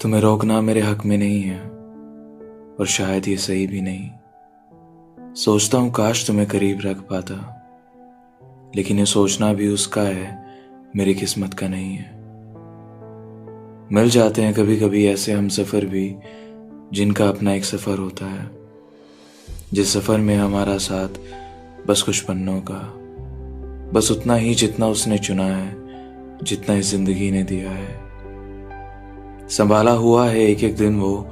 तुम्हें रोकना मेरे हक में नहीं है और शायद ये सही भी नहीं। सोचता हूँ काश तुम्हें करीब रख पाता, लेकिन ये सोचना भी उसका है, मेरी किस्मत का नहीं है। मिल जाते हैं कभी कभी ऐसे हम सफ़र भी, जिनका अपना एक सफ़र होता है, जिस सफ़र में हमारा साथ बस कुछ पन्नों का, बस उतना ही जितना उसने चुना है, जितना इस जिंदगी ने दिया है। संभाला हुआ है एक एक दिन वो,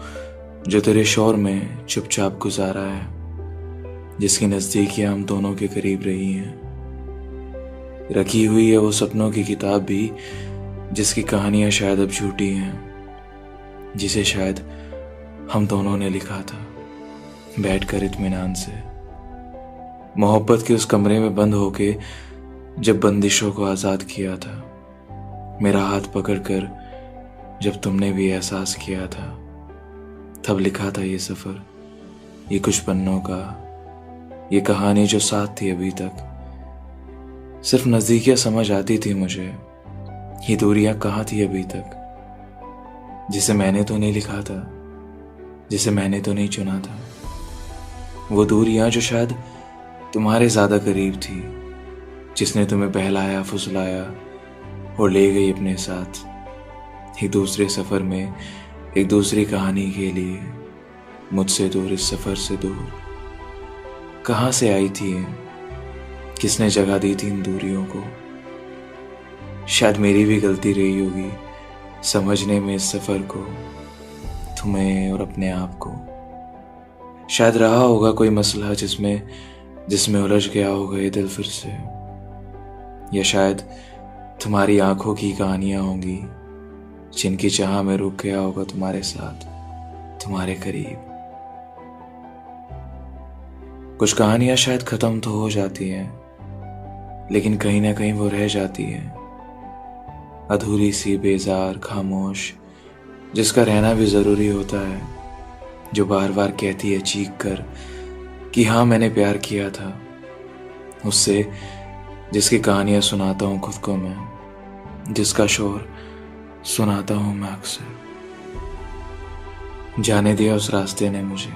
जो तेरे शोर में चुपचाप गुजारा है, जिसकी नज़दीकियां हम दोनों के करीब रही हैं। रखी हुई है वो सपनों की किताब भी, जिसकी कहानियां शायद अब झूठी हैं, जिसे शायद हम दोनों ने लिखा था बैठकर इत्मीनान से, मोहब्बत के उस कमरे में बंद होके जब बंदिशों को आज़ाद किया था। मेरा हाथ पकड़कर जब तुमने भी एहसास किया था, तब लिखा था ये सफ़र, ये कुछ पन्नों का, ये कहानी जो साथ थी अभी तक। सिर्फ नज़दीकियाँ समझ आती थी मुझे, ये दूरियां कहाँ थी अभी तक, जिसे मैंने तो नहीं लिखा था, जिसे मैंने तो नहीं चुना था। वो दूरियां जो शायद तुम्हारे ज़्यादा करीब थी, जिसने तुम्हें बहलाया फुसलाया और ले गई अपने साथ, एक दूसरे सफ़र में एक दूसरी कहानी के लिए। मुझसे दूर इस सफ़र से दूर कहाँ से आई थी ये? किसने जगह दी थी इन दूरियों को? शायद मेरी भी गलती रही होगी समझने में इस सफ़र को, तुम्हें और अपने आप को। शायद रहा होगा कोई मसला जिसमें उलझ गया होगा ये दिल फिर से, या शायद तुम्हारी आंखों की कहानियां होंगी, जिनकी चाह में रुक गया होगा तुम्हारे साथ, तुम्हारे करीब। कुछ कहानियां शायद खत्म तो हो जाती हैं, लेकिन कहीं ना कहीं वो रह जाती है, अधूरी सी, बेजार, खामोश, जिसका रहना भी ज़रूरी होता है, जो बार बार कहती है चीख कर कि हाँ मैंने प्यार किया था उससे, जिसकी कहानियां सुनाता हूँ खुद को मैं, जिसका शोर सुनाता हूँ मैं अक्सर। जाने दिया उस रास्ते ने मुझे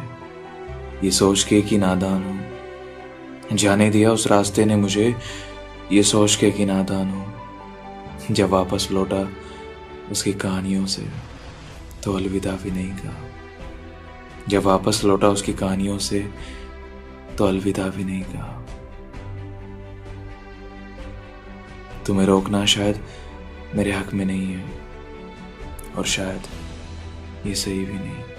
ये सोच के कि नादान हूँ, जाने दिया उस रास्ते ने मुझे ये सोच के कि नादान हूँ। जब वापस लौटा उसकी कहानियों से तो अलविदा भी नहीं कहा, जब वापस लौटा उसकी कहानियों से तो अलविदा भी नहीं कहा। तुम्हें रोकना शायद मेरे हक में नहीं है और शायद ये सही भी नहीं।